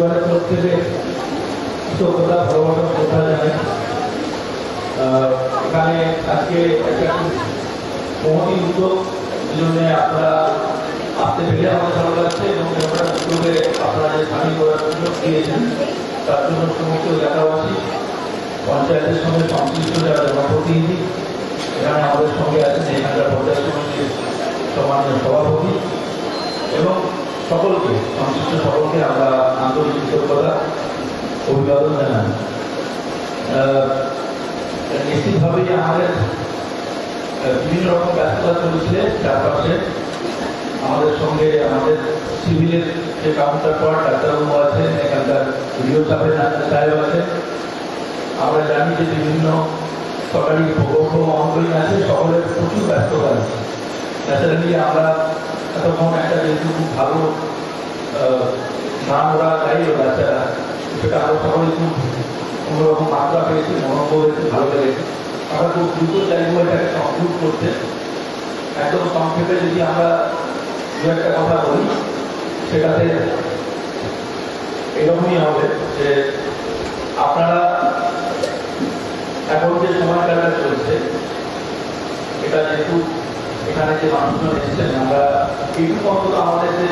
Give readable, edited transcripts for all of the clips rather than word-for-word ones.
পরিবারের তরফ থেকে কৃতজ্ঞতা ভালোবাসা শ্রদ্ধা জানাই। এখানে আজকে একটা মহতি উদ্যোগ, এই জন্য আপনারা আসতে পেরে আমাদের ভালো লাগছে এবং উদ্যোগে আপনারা যে সামিল করার সুযোগ দিয়েছেন তার জন্য সমস্ত এলাকাবাসী, পঞ্চায়েতের সঙ্গে সংশ্লিষ্ট যারা জনপ্রতিনিধি এখানে আমাদের সঙ্গে আছেন, এখানকার পঞ্চায়েত সমিতির সম্মানীয় সভাপতি এবং সকলকে, সংশ্লিষ্ট সকলকে আমরা আন্তরিক কৃতজ্ঞতা অভিবাদন জানাই। নিশ্চিতভাবেই আমাদের বিভিন্ন রকম ব্যস্ততা চলছে চারপাশে। আমাদের সঙ্গে আমাদের সিভিলের যে কাউন্টার পার্ট ডাক্তারবাবু আছেন, এখানকার ভিডিও সাহেব আছেন। আমরা জানি যে বিভিন্ন সরকারি প্রকল্প অনগোয়িং আছে, সকলের প্রচুর ব্যস্ততা আছে। ন্যাচারালি আমরা এতক্ষণ একটা যেহেতু খুব ভালো গান ওরা গাইল বাচ্চারা, সেটা আরো সকলে খুব অন্যরকম মাত্রা পেয়েছে, মনোবল একটু ভালো লেগেছে। আমরা খুব দ্রুত চাইবো এটাকে কমপ্লিট করতে। একদম সংক্ষেপে যদি আমরা দু একটা কথা বলি, সেটাতে এরকমই হবে যে আপনারা এখন যে সময়কালটা চলছে, এটা যেহেতু এখানে যে মানুষজন এসেছেন, আমরা এইটুকু অন্তত আমাদের যে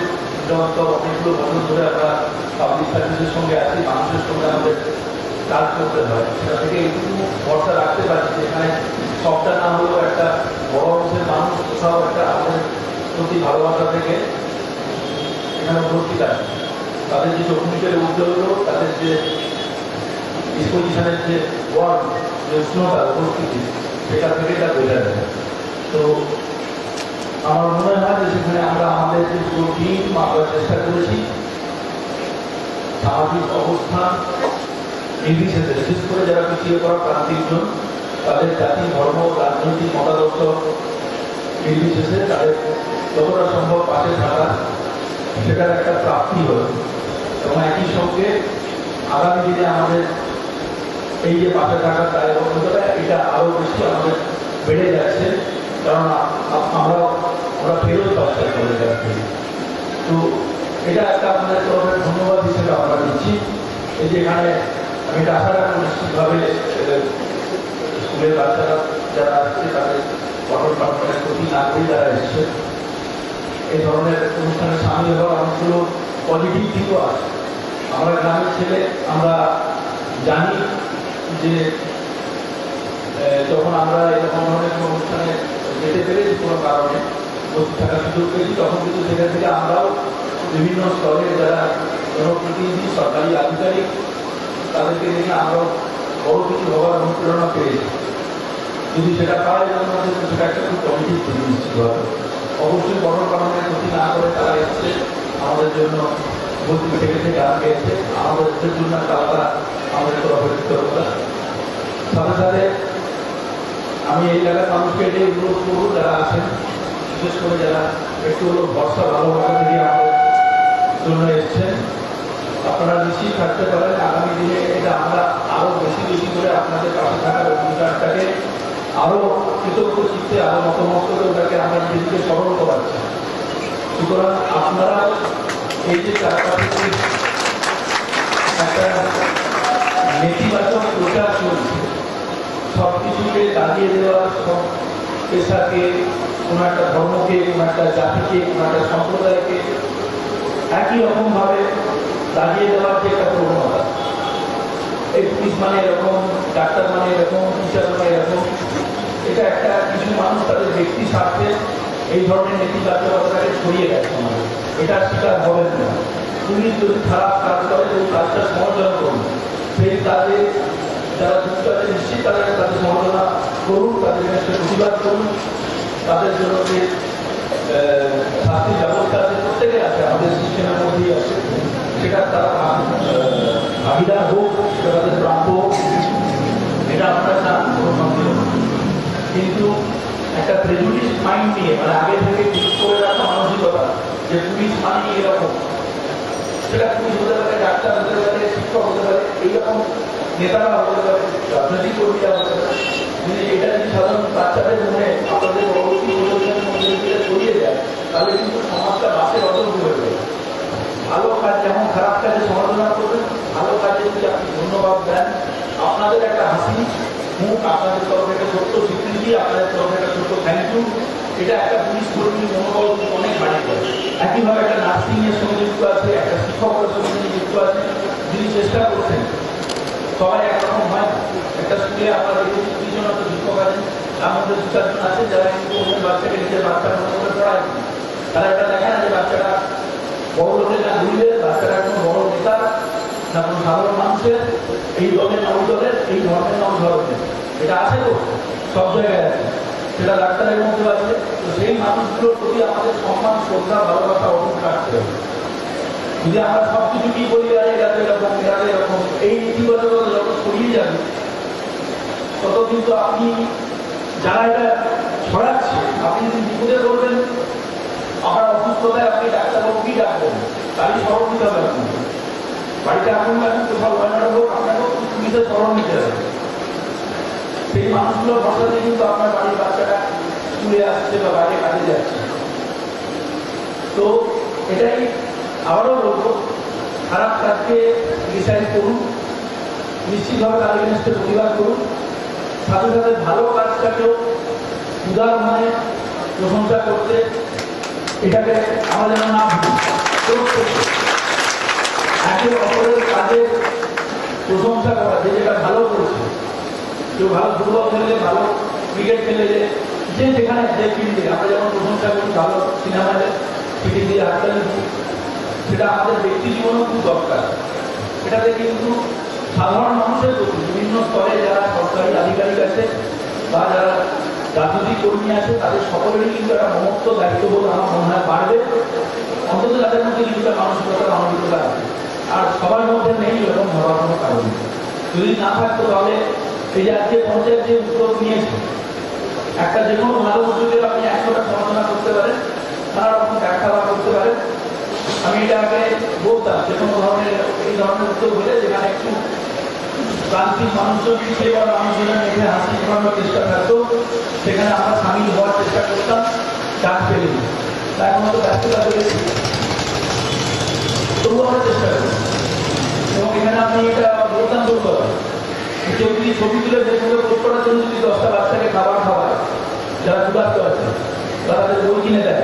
অনেকগুলো বছর ধরে আমরা পাবলিক সার্ভিসের সঙ্গে আছি, মানুষের সঙ্গে আমাদের কাজ করতে হয়, সেটা থেকে এইটুকু ভরসা রাখতে পারছি যে এখানে সবটা না হলেও একটা বড় অংশের মানুষ কোথাও একটা আমাদের প্রতি ভালোবাসা থেকে এখানে উপস্থিত আছে। তাদের যে চোখমুখের উদ্যোগ, তাদের যে ডিসপোজিশনের যে ওয়ার্ড, যে উষ্ণতা উপস্থিতি, সেটা থেকে এটা বোঝা যায়। তো আমার মনে হয় যে সেখানে আমরা আমাদের যে পুরো টিম আমরা চেষ্টা করেছি সামাজিক অবস্থান নির্বিশেষে, বিশেষ করে যারা পিছিয়ে পড়া প্রান্তিকজন, তাদের জাতি, ধর্ম, রাজনৈতিক মতাদর্শ নির্বিশেষে তাদের যতটা সম্ভব পাশে থাকা, সেটার একটা প্রাপ্তি হল। এবং একই সঙ্গে আগামী দিনে আমাদের এই যে পাশে থাকার দায়বদ্ধতা, এটা আরো বেশি আমাদের বেড়ে যাচ্ছে, কারণ আমরা ফেরত পাচ্ছি করে যাচ্ছি। তো এটা একটা আমাদের তরফের ধন্যবাদ হিসেবে আমরা দিচ্ছি। এই যে এখানে আমি এটা আশা রাখবো নিশ্চিতভাবে স্কুলের বাচ্চারা যারা আসছে তাদের পঠন পাঠনের প্রতি আগ্রহী যারা এসছে, এই ধরনের অনুষ্ঠানে সামিল হওয়ার অনেকগুলো পজিটিভ দিকও আছে। আমরা গ্রামের ছেলে, আমরা জানি যে যখন আমরা এরকম ধরনের কোনো অনুষ্ঠানে যেতে পেরেছি কোনো কারণে উপস্থিত থাকার সুযোগ পেয়েছি, তখন কিন্তু সেখান থেকে আমরাও বিভিন্ন স্তরের যারা জনপ্রতিনিধি, সরকারি আধিকারিক, তাদেরকে দেখে আমরাও বড় কিছু হওয়ার অনুপ্রেরণা পেয়েছি। যদি সেটা পাওয়া যায় আমাদের, সেটা একটা খুব পজিটিভ জিনিস নিশ্চিতভাবে। অবশ্যই বড় কারণের ক্ষতি না করে তারা এসছে আমাদের জন্য, উপস্থিত থেকে গান গেয়েছে, আমাদের জন্য তারা আমাদের তরফের কৃতজ্ঞতা। সাথে সাথে আমি এই এলাকার মানুষকে এটাই অনুরোধ করবো, যারা আছেন বিশেষ করে যারা একটু হলো ভরসা ভালোবাসা থেকে আমাদের জন্য এসছেন, আপনারা নিশ্চিত থাকতে পারেন আগামী দিনে এটা আমরা আরো বেশি বেশি করে আপনাদের পাশে থাকার অধিকারটাকে আরো কৃতজ্ঞ চিত্তে, আরো মতামত করে ওটাকে আমরা নিজেকে স্মরণ করাচ্ছি। সুতরাং আপনারা এই যে চারপাশে একটা নেতিবাচক প্রচার চলছে, সব কিছুকে দাঁড়িয়ে দেওয়া, সব পেশাকে, কোনো একটা ধর্মকে, কোনো একটা জাতিকে, কোনো একটা সম্প্রদায়কে একই রকমভাবে দাঁড়িয়ে দেওয়ার যে একটা প্রবণতা, এই পুলিশ মানে এরকম, ডাক্তার মানে এরকম, টিচার মানে এরকম, এটা একটা কিছু মানুষ তাদের ব্যক্তি স্বার্থে এই ধরনের নেতিবাচকতাকে ছড়িয়ে গেছে আমাদের, এটা শিকার হবেন না। পুলিশ যদি খারাপ কাজ করে, ওই কাজটা সমালোচনা করুন, সেই কাজে যারা যুক্ত আছে নিশ্চিত তাদের সমালোচনা করুন, তাদের প্রতিবাদ করুন, তাদের জন্য যে শাস্তি ব্যবস্থা আছে প্রত্যেকে আছে, আমাদের সিস্টেমের মধ্যেই আছে, সেটা তারা ভাগিদার হোক, সেটা তাদের প্রাপ্য হোক, এটা আপনারা চান, কোনো সন্দেহ। কিন্তু একটা প্রেজুডিস মাইন্ড নিয়ে, মানে আগে থেকে ঠিক করে রাখা মানসিকতা যে পুলিশ মানে এরকম, সেটা পুলিশ হতে পারে, ডাক্তার হতে পারে, শিক্ষক হতে পারে, এইরকম নেতারা হতে পারে, রাজনৈতিক কর্মীরা হতে পারে। যদি এটা যদি সাধারণ বাচ্চাদের মনে আপনাদের পরবর্তী প্রজন্মের মধ্যে ছড়িয়ে যায়, তাহলে কিন্তু সমাজটা বাসের অদল হয়ে যাবে। ভালো কাজ যেমন খারাপ কাজে সমালোচনা করতে ধন্যবাদ দেন, আপনাদের একটা হাসি মুখ, আপনাদের তরফে একটা ছোট্ট স্বীকৃতি, আপনাদের তরফে একটা ছোট্ট থ্যাংক ইউ, এটা একটা পুলিশ কর্মীর মনোবল অনেক বাড়িয়ে দেয়। একইভাবে একটা নার্সিং এর সঙ্গে যুক্ত আছে, একটা শিক্ষকের সঙ্গে যুক্ত আছে, যিনি চেষ্টা করছেন। সবাই একরকম হয় না। একটা স্কুলে আমরা দেখেছি 2 জন হয়তো শিক্ষক আছেন, তার মধ্যে 2-4 জন আছে যারা কিন্তু অন্য বাচ্চাকে নিজের বাচ্চার মতো করে পড়ায়। তারা এটা দেখে না যে বাচ্চাটা বড় লোকের না ঘুরলে, বাচ্চাটা কোনো বড় নেতা না কোনো সাধারণ মানুষের, এই দলের না ওই দলের, এই ধর্মের না ওই ধর্মের। এটা আছে তো, সব জায়গায় আছে, সেটা ডাক্তারের মধ্যে আছে। তো সেই মানুষগুলোর প্রতি আমাদের সম্মান, শ্রদ্ধা, ভালোবাসা অটুট রাখতে হবে। যদি আমরা সব কিছু কি বলি, আর এটা এরকম, এরা এরকম, এই নীতিগততা যত ছড়িয়ে যাবে তত কিন্তু আপনি যারা এটা ছড়াচ্ছে, আপনি যদি বিপদে করবেন, আপনার অসুস্থতায় আপনি ডাক্তারবাবু কি ডাকবেন, তারই স্মরণ নিতে হবে। আপনি বাড়িতে আপনি কোথাও গয়নাটা হোক, আপনাকেও পুলিশের স্মরণ নিতে হবে। সেই মানুষগুলোর ভরসাতে কিন্তু আপনার বাড়ির বাচ্চাটা স্কুলে আসছে বা বাইরে কাজে যাচ্ছে। তো এটাই আবারও বলবো, খারাপ কাজকে ডিসাইড করুন, নিশ্চিতভাবে তার এগেনস্টে প্রতিবাদ করুন, সাথে সাথে ভালো কাজটাকেও উদার মানে প্রশংসা করতে, এটাকে আমরা যেন না ভুলি। একে অপরের কাজের প্রশংসা করা, যে যেটা ভালো করেছে, কেউ ভালো ফুটবল খেলে, ভালো ক্রিকেট খেলে, যে যেখানে যে ফিল্ডে আমরা যেমন প্রশংসা করি, ভালো সিনেমায় ফিল্ডে দিয়ে হাততালি দিই, সেটা আমাদের ব্যক্তি জীবনেও খুব দরকার। এটাতে কিন্তু সাধারণ মানুষের প্রতি বিভিন্ন স্তরে যারা সরকারি আধিকারিক আছে বা যারা রাজনৈতিক কর্মী আছে, তাদের সকলেরই কিন্তু একটা মহত্ব দায়িত্ববোধ আমার মনে হয় বাড়বে। অন্তত তাদের মধ্যে কিছুটা মানসিকতা, মানবিকতা আছে। আর সবার মধ্যে নেই এরকম ভাবার কোনো কারণ। যদি না থাকতো তাহলে এই যে আজকে পঞ্চায়েত যে উদ্যোগ নিয়েছে, একটা যে কোনো ভালো উদ্যোগের আপনি 100টা সমালোচনা করতে পারেন, নানা রকম ব্যাখ্যা করতে পারেন। আমি এটা আগে বলতাম, যে কোনো ধরনের এই ধরনের উদ্যোগ হলে যেখানে একটু প্রান্তিক মানুষজন, পিছিয়ে পড়া মানুষজনের মধ্যে হাসি ফোটানোর চেষ্টা থাকতো, সেখানে আমরা সামিল হওয়ার চেষ্টা করতাম, ডাক পেলে। তাই এখন তো ব্যস্ততা পেরেছি, তবুও আমরা চেষ্টা করি। এবং এখানে আপনি এটা বলতাম বলতে কেউ যদি ছবি তুলে ফেসবুকে পোস্ট করার জন্য যদি 10টা বাচ্চাকে খাবার খাওয়ায়, যারা ক্ষুধার্ত আছে, তারা তাদের বই কিনে দেয়,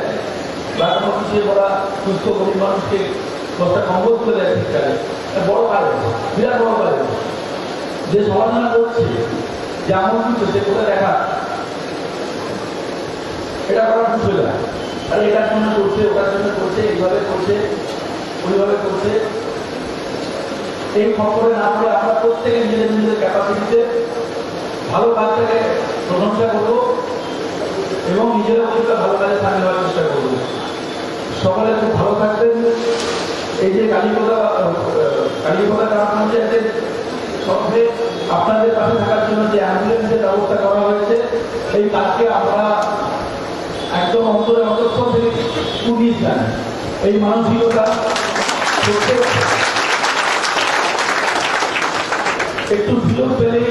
বা কোনো পিছিয়ে পড়া সুস্থ গরিব মানুষকে 10টা কম্বল তুলে দেয় ঠিকঠাক, বড় কাজ, বিরাট বড় কাজ। যে সমালোচনা করছে, যে এমন কিছু সে করে দেখা, এটা করার কিছু না। আর এটার জন্য করছে, ওটার জন্য করছে, এইভাবে করছে, ওইভাবে করছে, এই খবরে না পড়ে আমরা প্রত্যেকে নিজেদের নিজেদের ক্যাপাসিটিতে ভালো কাজটাকে প্রশংসা করবো এবং নিজেরা কিছুটা ভালো কাজে সামিল হওয়ার চেষ্টা করবো। সকলে খুব ভালো থাকবেন। এই যে কালীপদা গ্রাম পঞ্চায়েতের সঙ্গে আপনাদের পাশে থাকার জন্য যে অ্যাম্বুলেন্সের ব্যবস্থা করা হয়েছে, এই কাজকে আমরা একদম অন্তঃস্থল থেকে কুড়িয়ে যান। এই মানসিকতা একটু সুযোগ পেলে,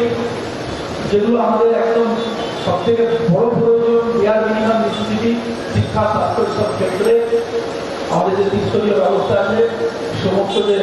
যেগুলো আমাদের একদম সব থেকে বড় প্রয়োজন, এয়ার মিনিমাম নেসেসিটি, শিক্ষা, স্বাস্থ্য, সব ক্ষেত্রে আমাদের যে ত্রিস্তরীয় ব্যবস্থা আছে, সমস্ত যে